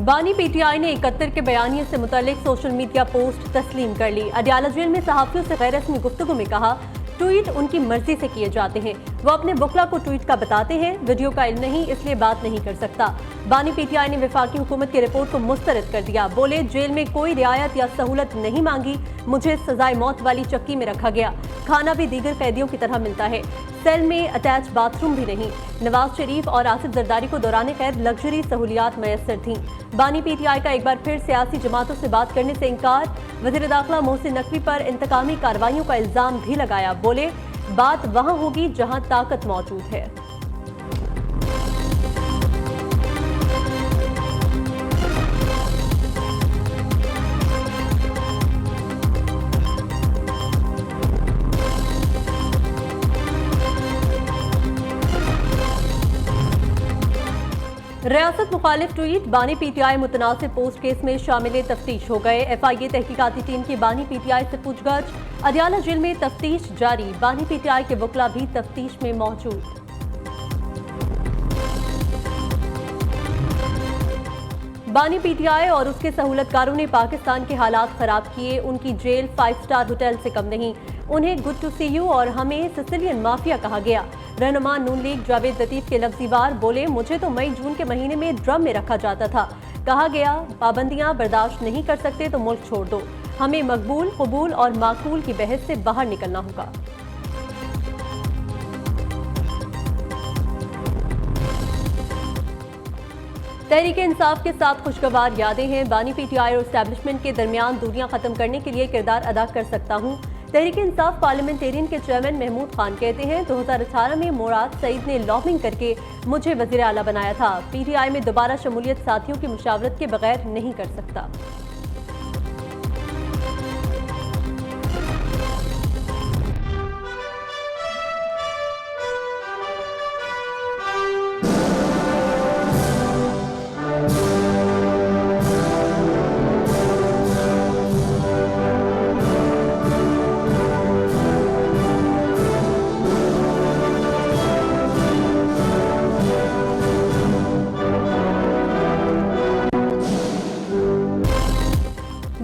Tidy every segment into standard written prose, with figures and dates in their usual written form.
बानी पीटीआई ने 71 के बयानिए से मुतालिक सोशल मीडिया पोस्ट तस्लीम कर ली। अडियाला जेल में सहाफियों से गैर रस्मी गुफ्तगू में कहा, ट्वीट उनकी मर्जी से किए जाते हैं, वो अपने बुकला को ट्वीट का बताते हैं, वीडियो का इल्म नहीं इसलिए बात नहीं कर सकता। बानी पीटीआई ने वफाकी हुकूमत की रिपोर्ट को मुस्तरद कर दिया। बोले, जेल में कोई रियायत या सहूलत नहीं मांगी, मुझे सजाए मौत वाली चक्की में रखा गया, खाना भी दीगर कैदियों की तरह मिलता है, सेल में अटैच बाथरूम भी नहीं। नवाज शरीफ और आसिफ जरदारी को दौरान कैद लग्जरी सहूलियात मैसर थीं। बानी पीटीआई का एक बार फिर सियासी जमातों से बात करने से इनकार। वज़ीर दाखिला मोहसिन नकवी पर इंतकामी कार्रवाइयों का इल्जाम भी लगाया। बोले, बात वहां होगी जहां ताकत मौजूद है। रियासत मुखालिफ ट्वीट, बानी पीटीआई मुतनासिब पोस्ट केस में शामिल तफ्तीश हो गए। FIA तहकीकाती टीम की बानी पीटीआई से पूछगछ। अडियाला जेल में तफ्तीश जारी, बानी पीटीआई के वकला भी तफ्तीश में मौजूद। बानी पीटीआई और उसके सहूलतकारों ने पाकिस्तान के हालात खराब किए। उनकी जेल 5 स्टार होटल से कम नहीं। उन्हें गुड टू सी यू और हमें सिसिलियन माफिया कहा गया। रहनुमा नून लीग जावेद लतीफ के लफ्जी वार, बोले, मुझे तो मई जून के महीने में ड्रम में रखा जाता था, कहा गया पाबंदियां बर्दाश्त नहीं कर सकते तो मुल्क छोड़ दो, हमें मकबूल, कबूल और माकूल की बहस से बाहर निकलना होगा। तहरीक इंसाफ के साथ खुशगवार यादें हैं। बानी पीटीआई और एस्टैब्लिशमेंट के दरमियान दूरियां खत्म करने के लिए किरदार अदा कर सकता हूं। तहरीक इंसाफ पार्लियामेंटेरियन के चेयरमैन महमूद खान कहते हैं, 2018 में मुराद सईद ने लॉबिंग करके मुझे वज़ीर आला बनाया था। पीटीआई में दोबारा शमूलियत साथियों की मुशावरत के बगैर नहीं कर सकता।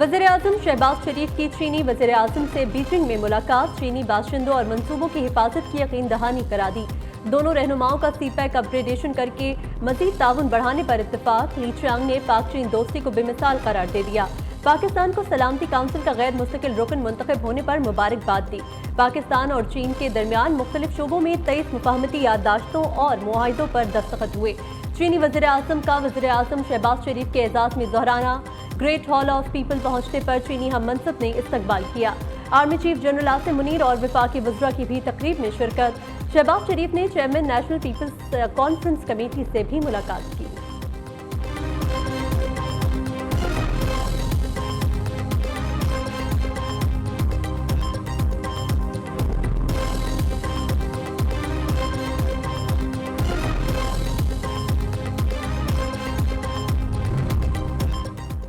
वज़ीर-ए-आज़म शहबाज शरीफ की चीनी वज़ीर-ए-आज़म से बीजिंग में मुलाकात, चीनी बाशिंदों और मंसूबों की हिफाजत की यकीन दहानी करा दी। दोनों रहनुमाओं का CPEC अपग्रेडेशन करके मजीद ताउन बढ़ाने पर इत्तेफाक। ली चियांग ने पाक चीन दोस्ती को बेमिसाल करार दे दिया। पाकिस्तान को सलामती काउंसिल का गैर मुस्तकिल रुकन मुंतखब होने पर मुबारकबाद दी। पाकिस्तान और चीन के दरमियान मुख्तलिफ शोबों में 23 मुफाहमती याददाश्तों और मुआहिदों पर दस्तखत हुए। चीनी वज़ीर-ए-आज़म का वज़ीर-ए-आज़म शहबाज शरीफ के एजाज़ में दोहराना। ग्रेट हॉल ऑफ पीपल पहुंचने पर चीनी हम मनसब ने इस्तकबाल किया। Army chief general Asim Munir और वफाकी वज़रा की भी तकरीब में शिरकत। शहबाज शरीफ ने chairman national people's conference committee से भी मुलाकात की।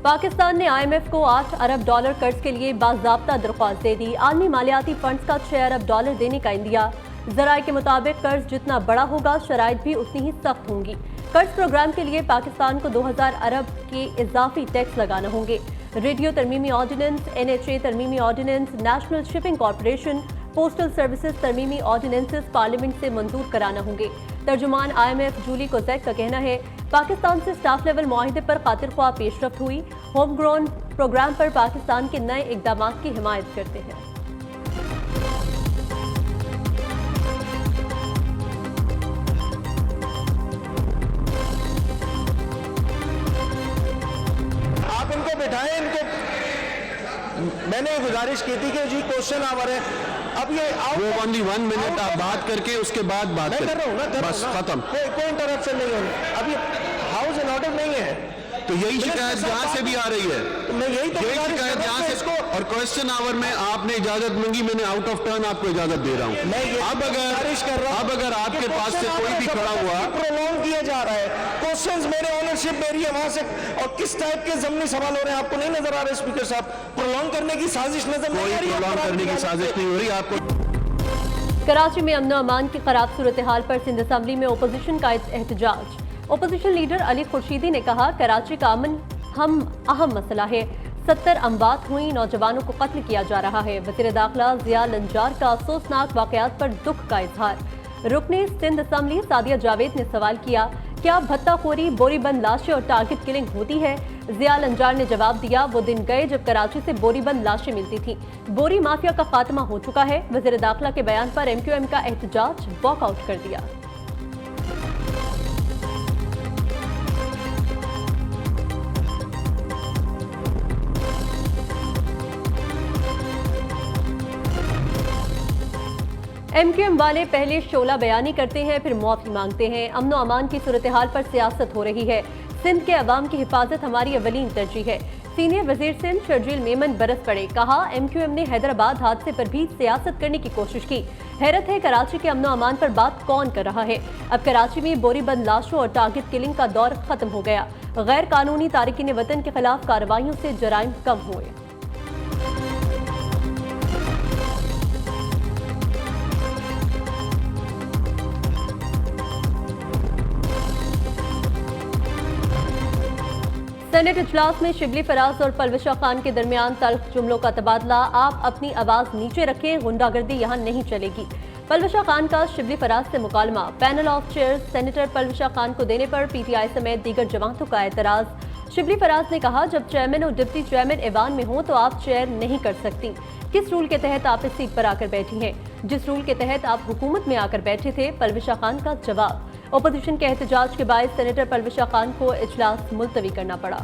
पाकिस्तान ने IMF को $8 अरब कर्ज के लिए बाज़ाब्ता दरख्वास्त दे दी। आलमी मालियाती फंड्स का $6 अरब देने का इंदिया। ज़राए के मुताबिक कर्ज जितना बड़ा होगा, शराइत भी उतनी ही सख्त होंगी। कर्ज प्रोग्राम के लिए पाकिस्तान को 2000 अरब के इजाफी टैक्स लगाना होंगे। रेडियो तरमीमी ऑर्डिनेंस, NHA तरमीमी ordinance, national shipping corporation, postal services तरमीमी ऑर्डिनेंसेस पार्लियामेंट से मंजूर कराना होंगे। तर्जुमान IMF जूली कोजैक का कहना है, पाकिस्तान से स्टाफ लेवल मुआहिदे पर खातिर ख्वाह पेशरफ्त हुई। होम ग्रोन प्रोग्राम पर पाकिस्तान के नए इकदाम की हिमायत करते हैं। आप इनको बिठाएं, इनको मैंने गुजारिश की थी कि जी क्वेश्चन आवर है, अब ये वो ओनली 1 मिनट आप बात करके उसके बाद बात कर रहा हूँ ना, बस खत्म। कोई इंटरप्शन नहीं होनी। अभी हाउस इन ऑर्डर नहीं है, तो यही शिकायत जहाँ से भी आ रही है, तो मैं यही शिकायत यहाँ से। और क्वेश्चन आवर में आपने इजाजत मांगी, मैंने आउट ऑफ टर्न आपको इजाजत दे रहा हूँ। अब अगर आपके पास से कोई भी खड़ा हुआ, प्रोलॉन्ग किया जा रहा है, क्वेश्चंस मेरे ओनरशिप मेरी है वहां से, और किस टाइप के ज़मीनी सवाल हो रहे हैं आपको नहीं नजर आ रहे स्पीकर साहब? प्रोलॉन्ग करने की साजिश नजर नहीं आ रही? प्रोलॉन्ग करने की साजिश नहीं हो रही आपको। कराची में अमन अमान की खराब सूरत हाल पर सिंध असम्बली में ओपोजिशन का एहतजाज। ओपोजिशन लीडर अली खुर्शीदी ने कहा, कराची का अमन हम अहम मसला है। 70 अमवात हुई, नौजवानों को कत्ल किया जा रहा है। वज़ीर दाखिला ज़िया लंजार का अफसोसनाक वाक़यात पर दुख का इजहार। रुकने सिंध असम्बली सादिया जावेद ने सवाल किया, क्या भत्ताखोरी, बोरीबंद लाशें और टारगेट किलिंग होती है? ज़िया लंजार ने जवाब दिया, वो दिन गए जब कराची से बोरीबंद लाशें मिलती थीं। बोरी माफिया का खात्मा हो चुका है। वज़ीर दाखिला के बयान पर MQM का एहतजाज वॉकआउट कर दिया। MQM वाले पहले शोला बयानी करते हैं, फिर मुआफी मांगते हैं। अमनो अमान की सूरत हाल पर सियासत हो रही है। सिंध के अवाम की हिफाजत हमारी अवलीन तरजीह है। सीनियर वजीर सिंध शर्जील मेमन बरस पड़े, कहा MQM ने हैदराबाद हादसे पर भी सियासत करने की कोशिश की। हैरत है, कराची के अमनो अमान पर बात कौन कर रहा है? अब कराची में बोरीबंद लाशों और टारगेट किलिंग का दौर खत्म हो गया। गैर कानूनी तारिकीन वतन के खिलाफ कार्रवाइयों से जराइम कम हुए। सेनेट इजलास में शिबली फराज और पलवशा खान के दरमियान तल्ख जुमलों का तबादला। आप अपनी आवाज नीचे रखें, गुंडागर्दी यहां नहीं चलेगी। पलवशा खान का शिबली फराज से मुकालमा। Panel of chairs senator Palwasha Khan को देने पर PTI समेत दीगर जमातों का एतराज। शिबली फराज ने कहा, जब चेयरमैन और डिप्टी चेयरमैन ऐवान में हो तो आप चेयर नहीं कर सकती। किस रूल के तहत आप इस सीट पर आकर बैठी हैं? जिस रूल के तहत आप हुकूमत में आकर बैठे थे। पलवशा खान का जवाब। ओपोजिशन के एहतजाज के बायस सेनेटर पलवशा खान को इजलास मुलतवी करना पड़ा।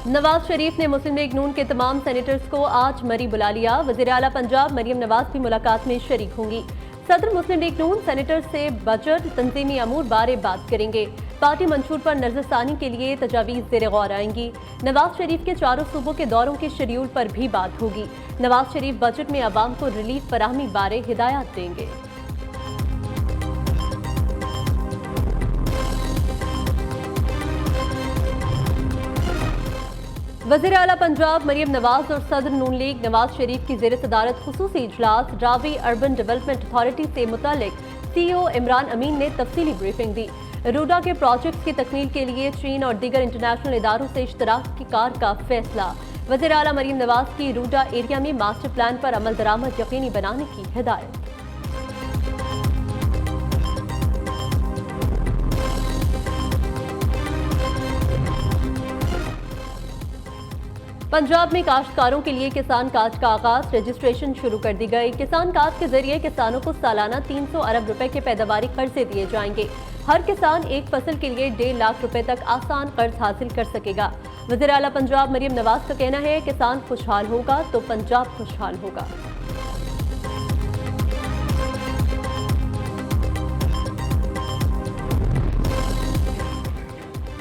नवाज शरीफ ने मुस्लिम लीग नून के तमाम सेनेटर्स को आज मरी बुला लिया। वज़ीर आला पंजाब मरियम नवाज भी मुलाकात में शरीक होंगी। सदर मुस्लिम लीग नून सेनेटर से बजट तंजीमी अमूर बारे बात करेंगे। पार्टी मंशूर पर नजरसानी के लिए तजावीज़ ज़ेर गौर आएंगी। नवाज शरीफ के चारों सूबों के दौरों के शेड्यूल पर भी बात होगी। नवाज शरीफ बजट में अवाम को रिलीफ फराहमी बारे हिदायत देंगे। वज़ीर आला पंजाब मरियम नवाज और सदर नून लीग नवाज शरीफ की ज़ेर सदारत खुसूसी इजलास। रावी अर्बन डेवलपमेंट अथॉरिटी से मुतालिक CEO इमरान अमीन ने तफसीली ब्रीफिंग दी। रूडा के प्रोजेक्ट्स की तकमील के लिए चीन और दीगर इंटरनेशनल इदारों से इश्तराक की कार का फैसला। वज़ीर आला मरियम नवाज की रूडा एरिया में मास्टर प्लान पर अमल दरामद यकीनी बनाने की हिदायत। पंजाब में काश्तकारों के लिए किसान कार्ड का आगाज। रजिस्ट्रेशन शुरू कर दी गई। किसान कार्ड के जरिए किसानों को सालाना 300 अरब रुपए के पैदावारी कर्जे दिए जाएंगे। हर किसान एक फसल के लिए 1.5 लाख रुपए तक आसान कर्ज हासिल कर सकेगा। वज़ीर आला पंजाब मरियम नवाज का कहना है, किसान खुशहाल होगा तो पंजाब खुशहाल होगा।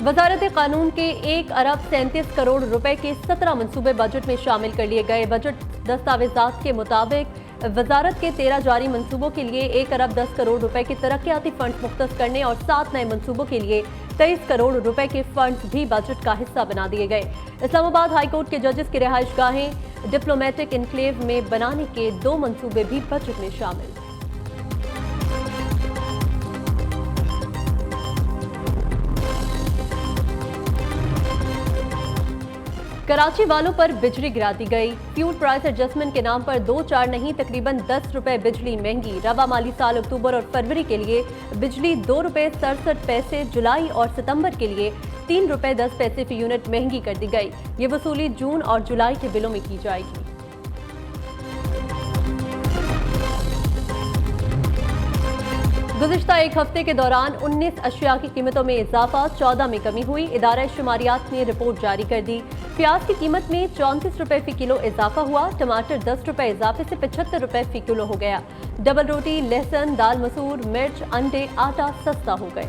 वजारत कानून के 1 अरब 37 करोड़ रुपए के 17 मंसूबे बजट में शामिल कर लिए गए। बजट दस्तावेजात के मुताबिक वजारत के 13 जारी मंसूबों के लिए 1 अरब 10 करोड़ रुपए के तरक्याती फंड मुख्तस करने और 7 नए मंसूबों के लिए 23 करोड़ रुपए के फंड्स भी बजट का हिस्सा बना दिए गए। इस्लामाबाद हाईकोर्ट के जजेस की रिहाइश गाहें डिप्लोमेटिक इनक्लेव में बनाने के 2 मंसूबे भी बजट में शामिल। कराची वालों पर बिजली गिरा दी गई। फ्यूल प्राइस एडजस्टमेंट के नाम पर 2-4 नहीं तकरीबन 10 रुपए बिजली महंगी। रवा माली साल अक्टूबर और फरवरी के लिए बिजली 2 रुपए 67 पैसे, जुलाई और सितंबर के लिए 3 रुपए 10 पैसे फी यूनिट महंगी कर दी गई। ये वसूली जून और जुलाई के बिलों में की जाएगी। गुज़िश्ता एक हफ्ते के दौरान 19 अशिया की कीमतों में इजाफा, 14 में कमी हुई। इदारा शुमारियात ने रिपोर्ट जारी कर दी। प्याज की कीमत में 34 रुपए फी किलो इजाफा हुआ। टमाटर 10 रुपए इजाफे से 75 रुपए फी किलो हो गया। डबल रोटी, लहसुन, दाल मसूर, मिर्च, अंडे, आटा सस्ता हो गए।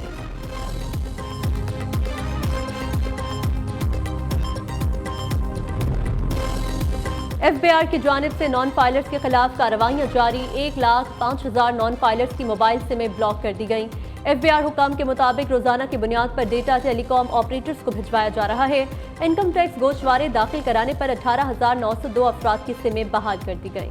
FBI की जानिब से नॉन फाइलर्स के खिलाफ कार्रवाइयां जारी। 1,05,000 नॉन फाइलर्स की मोबाइल सिमें ब्लॉक कर दी गई। एफबीआर हुकाम के मुताबिक रोजाना की बुनियाद पर डेटा टेलीकॉम ऑपरेटर्स को भिजवाया जा रहा है। इनकम टैक्स गोशवारे दाखिल कराने पर 18,902 अफराद की सिमें बहाल कर दी गई।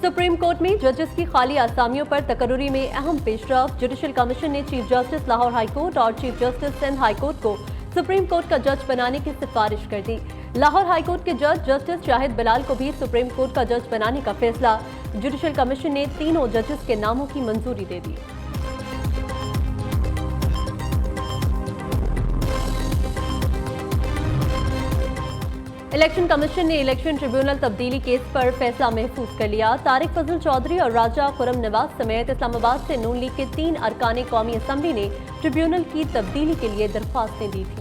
सुप्रीम कोर्ट में जजेस की खाली आसामियों पर तकर्रुरी में अहम पेशरफ। जुडिशल कमीशन ने chief justice Lahore high court और chief justice Sindh high court को सुप्रीम कोर्ट का जज बनाने की सिफारिश कर दी। लाहौर हाई कोर्ट के जज जस्टिस शाहिद बिलाल को भी सुप्रीम कोर्ट का जज बनाने का फैसला। जुडिशल कमीशन ने तीनों जजेस के नामों की मंजूरी दे दी। इलेक्शन कमीशन ने इलेक्शन ट्रिब्यूनल तब्दीली केस पर फैसला महफूज कर लिया। तारिक फजल चौधरी और राजा खुरम नवाज समेत इस्लामाबाद से नून लीग के 3 अरकान कौमी असम्बली ने ट्रिब्यूनल की तब्दीली के लिए दरख्वास्तें दी थी।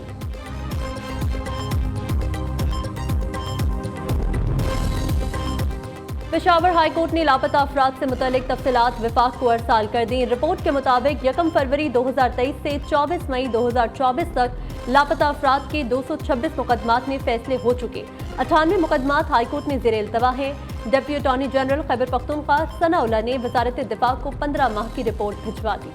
पेशावर हाई कोर्ट ने लापता अफराद से मुतल्लिक तफसीलात विफाक को अरसाल कर दी। रिपोर्ट के मुताबिक 1 फरवरी 2023 से 24 मई 2024 तक लापता अफराद के 226 मुकदमात में फैसले हो चुके। 98 मुकदमात हाईकोर्ट में ज़ेर इल्तवा हैं। Deputy attorney general Khyber Pakhtunkhwa Sanaullah ने वजारत दिफा को 15 माह की रिपोर्ट भिजवा दी।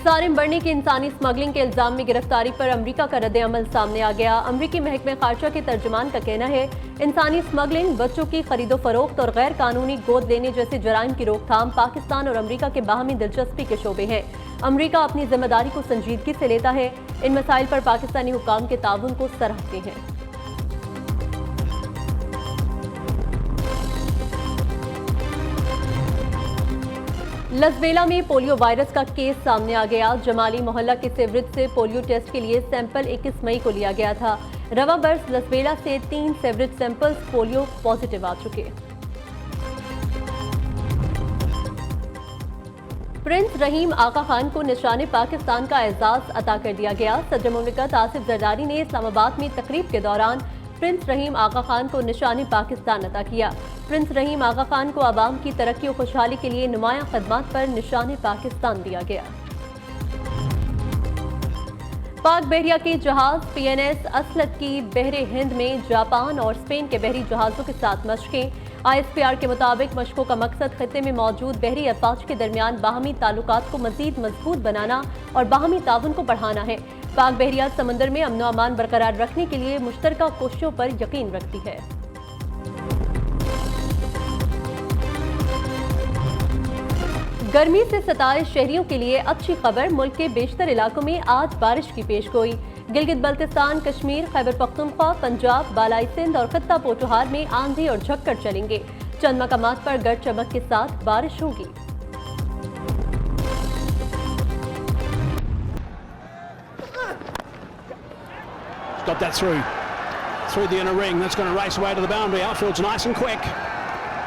सारिम बर्नी की इंसानी स्मगलिंग के इल्जाम में गिरफ्तारी पर अमरीका का रद्द अमल सामने आ गया। अमरीकी महकमे खारजा के तर्जुमान का कहना है इंसानी स्मगलिंग, बच्चों की खरीदो फरोख्त और गैर कानूनी गोद लेने जैसे जराइम की रोकथाम पाकिस्तान और अमरीका के बाहमी दिलचस्पी के शोबे हैं। अमरीका अपनी जिम्मेदारी को संजीदगी से लेता है। इन मसाइल पर पाकिस्तानी हुकाम के ताउन को सराहते हैं। लसबेला में पोलियो वायरस का केस सामने आ गया। जमाली मोहल्ला के सेवरेज से पोलियो टेस्ट के लिए सैंपल 21 मई को लिया गया था। रवा बर्स लसबेला से 3 सेवरेज सैंपल्स पोलियो पॉजिटिव आ चुके। प्रिंस रहीम आका खान को निशाने पाकिस्तान का एजाज अता कर दिया गया। सदर मुमलिकत आसिफ जरदारी ने इस्लामाबाद में तकरीब के दौरान प्रिंस रहीम आका खान को निशाने पाकिस्तान अता किया। प्रिंस रहीम आका खान को आवाम की तरक्की और खुशहाली के लिए नुमायां खदमात पर निशाने पाकिस्तान दिया गया। पाक बहरिया के जहाज PNS असलत की बहरे हिंद में जापान और स्पेन के बहरी जहाज़ों के साथ मशकें। ISPR के मुताबिक मशकों का मकसद खित्ते में मौजूद बहरी अफवाज के दरमियान बाहमी ताल्लुकात को मजीद मजबूत बनाना और बाहमी ताउन को बढ़ाना है। पाक बहरिया समंदर में अमन अमान बरकरार रखने के लिए मुश्तरका कोशिशों पर यकीन रखती है। गर्मी से सताए शहरियों के लिए अच्छी खबर, मुल्क के बेशतर इलाकों में आज बारिश की पेशगोई। गिलगित बल्तिस्तान, कश्मीर, खैबर पख्तूनख्वा, पंजाब, बालाई सिंध और खित्ता पोठोहार में आंधी और झक्कड़ चलेंगे। चंद मकामात पर गर्द चमक के साथ बारिश होगी। Got that through the inner ring. That's going to race away to the boundary. Outfield's nice and quick.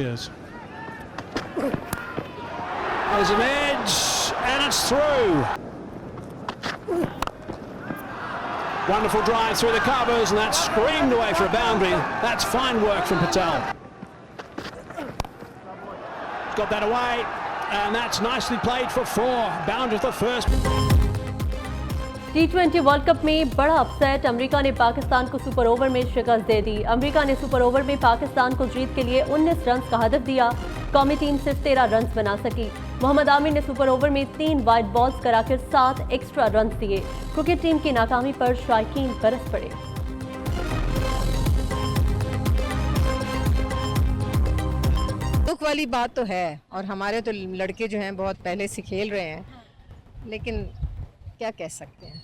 Yes. There's an edge, and it's through. Wonderful drive through the covers, and that's screamed away for a boundary. That's fine work from Patel. Got that away, and that's nicely played for 4. Boundary for the first. T20 world cup में बड़ा upset, America ने पाकिस्तान को super over में शिकस्त दे दी। America ने super over में पाकिस्तान को जीत के लिए 19 रन का हदफ दिया। कौमी टीम सिर्फ 13 रन बना सकी। मोहम्मद आमिर ने सुपर ओवर में 3 वाइड बॉल्स कराकर 7 एक्स्ट्रा रन दिए। क्रिकेट टीम की नाकामी पर शायकीन बरस पड़े। दुख वाली बात तो है, और हमारे तो लड़के जो हैं बहुत पहले से खेल रहे हैं, लेकिन क्या कह सकते हैं,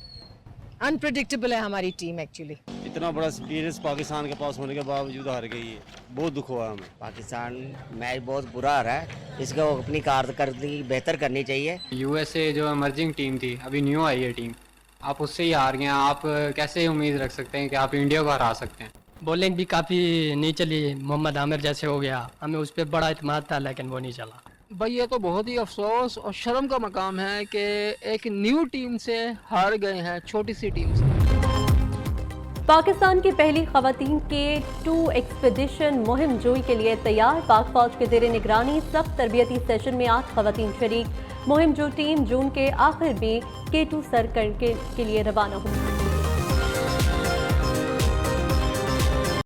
अनप्रेडिक्टेबल है हमारी टीम एक्चुअली। इतना बड़ा एक्सपीरियंस पाकिस्तान के पास होने के बावजूद हार गई है, बहुत दुख हुआ हमें। पाकिस्तान मैच बहुत बुरा आ रहा है, इसको अपनी कारकर्दगी बेहतर करनी चाहिए। USA जो इमर्जिंग टीम थी, अभी न्यू आई है टीम, आप उससे ही हार गए। आप कैसे उम्मीद रख सकते हैं कि आप इंडिया को हरा सकते हैं? बॉलिंग भी काफ़ी नहीं चली, मोहम्मद आमिर जैसे हो गया, हमें उस पर बड़ा इत्मीनान था लेकिन वो नहीं चला। भाई ये तो बहुत ही अफसोस और शर्म का मकाम है कि एक न्यू टीम से हार गए हैं, छोटी सी टीम से। पाकिस्तान की पहली खवातीन के 2 एक्सपेडिशन मुहिम जोई के लिए तैयार। पाक फौज के ज़ेर निगरानी सख्त तरबियती सेशन में 8 खवातीन शरीक। मुहिम जो टीम जून के आखिर में K2 सर के लिए रवाना हुई।